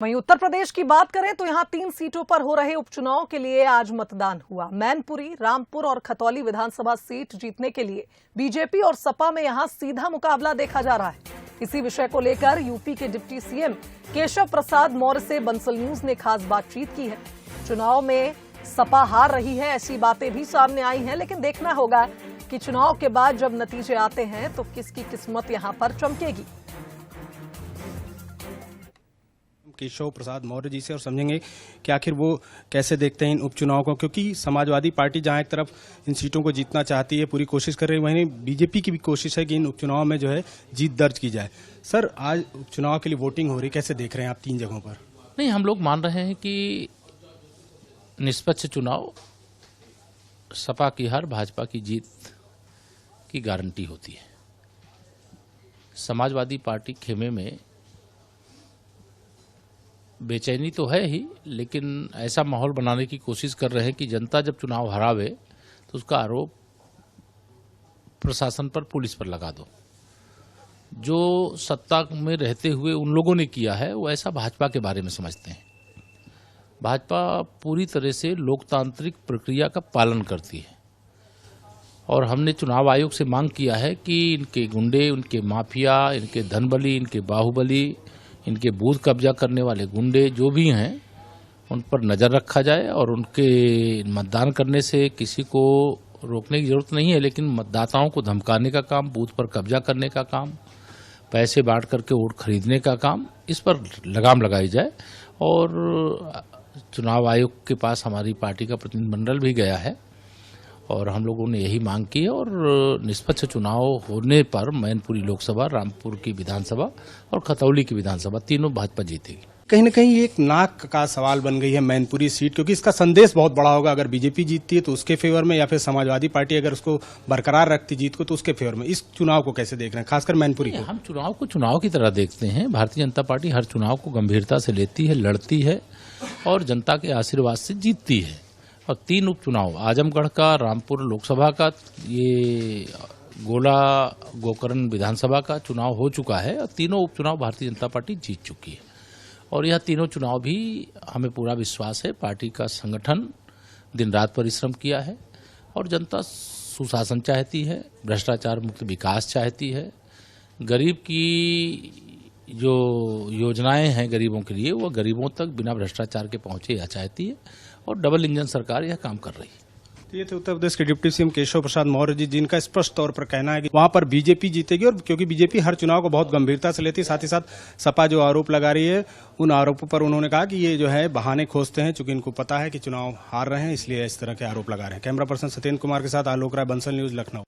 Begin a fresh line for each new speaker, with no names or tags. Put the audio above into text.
वहीं उत्तर प्रदेश की बात करें तो यहां 3 सीटों पर हो रहे उपचुनाव के लिए आज मतदान हुआ। मैनपुरी, रामपुर और खतौली विधानसभा सीट जीतने के लिए बीजेपी और सपा में यहां सीधा मुकाबला देखा जा रहा है। इसी विषय को लेकर यूपी के डिप्टी सीएम केशव प्रसाद मौर्य से बंसल न्यूज ने खास बातचीत की है। चुनाव में सपा हार रही है, ऐसी बातें भी सामने आई हैं, लेकिन देखना होगा कि चुनाव के बाद जब नतीजे आते हैं तो किसकी किस्मत यहां पर चमकेगी।
केशव प्रसाद मौर्य जी से और समझेंगे कि आखिर वो कैसे देखते हैं इन उपचुनाव को, क्योंकि समाजवादी पार्टी जहां एक तरफ इन सीटों को जीतना चाहती है, पूरी कोशिश कर रही है, वहीं बीजेपी की भी कोशिश है कि इन उपचुनाव में जो है जीत दर्ज की जाए। सर, आज उपचुनाव के लिए वोटिंग हो रही, कैसे देख रहे हैं आप 3 जगहों पर?
नहीं, हम लोग मान रहे हैं कि निष्पक्ष चुनाव सपा की हार, भाजपा की जीत की गारंटी होती है। समाजवादी पार्टी खेमे में बेचैनी तो है ही, लेकिन ऐसा माहौल बनाने की कोशिश कर रहे हैं कि जनता जब चुनाव हरावे तो उसका आरोप प्रशासन पर, पुलिस पर लगा दो। जो सत्ता में रहते हुए उन लोगों ने किया है वो ऐसा भाजपा के बारे में समझते हैं। भाजपा पूरी तरह से लोकतांत्रिक प्रक्रिया का पालन करती है और हमने चुनाव आयोग से मांग किया है कि इनके गुंडे, इनके माफिया, इनके धनबली, इनके बाहुबली, इनके बूथ कब्जा करने वाले गुंडे जो भी हैं उन पर नज़र रखा जाए और उनके मतदान करने से किसी को रोकने की जरूरत नहीं है, लेकिन मतदाताओं को धमकाने का काम, बूथ पर कब्जा करने का काम, पैसे बांट करके वोट खरीदने का काम, इस पर लगाम लगाई जाए। और चुनाव आयोग के पास हमारी पार्टी का प्रतिनिधिमंडल भी गया है और हम लोगों ने यही मांग की है और निष्पक्ष चुनाव होने पर मैनपुरी लोकसभा, रामपुर की विधानसभा और खतौली की विधानसभा तीनों भाजपा जीतेगी।
कहीं न कहीं ये एक नाक का सवाल बन गई है मैनपुरी सीट, क्योंकि इसका संदेश बहुत बड़ा होगा। अगर बीजेपी जीतती है तो उसके फेवर में, या फिर समाजवादी पार्टी अगर उसको बरकरार रखती जीत को तो उसके फेवर में। इस चुनाव को कैसे देख रहे हैं, खासकर मैनपुरी को?
हम चुनाव को चुनाव की तरह देखते हैं। भारतीय जनता पार्टी हर चुनाव को गंभीरता से लेती है, लड़ती है और जनता के आशीर्वाद से जीतती है। और 3 उपचुनाव, आजमगढ़ का, रामपुर लोकसभा का, ये गोला गोकर्ण विधानसभा का चुनाव हो चुका है और तीनों उपचुनाव भारतीय जनता पार्टी जीत चुकी है। और यह तीनों चुनाव भी हमें पूरा विश्वास है, पार्टी का संगठन दिन रात परिश्रम किया है और जनता सुशासन चाहती है, भ्रष्टाचार मुक्त विकास चाहती है। गरीब की जो योजनाएं हैं गरीबों के लिए, वो गरीबों तक बिना भ्रष्टाचार के पहुंचे यह चाहती है और डबल इंजन सरकार यह काम कर रही है।
ये तो उत्तर प्रदेश के डिप्टी सीएम केशव प्रसाद मौर्य जी, जिनका स्पष्ट तौर पर कहना है कि वहां पर बीजेपी जीतेगी, और क्योंकि बीजेपी हर चुनाव को बहुत गंभीरता से लेती है। साथ ही साथ सपा जो आरोप लगा रही है, उन आरोपों पर उन्होंने कहा कि ये जो है बहाने खोजते हैं, चूंकि इनको पता है कि चुनाव हार रहे हैं, इसलिए इस तरह के आरोप लगा रहे हैं। कैमरा पर्सन सत्येंद्र कुमार के साथ आलोक राय, बंसल न्यूज, लखनऊ।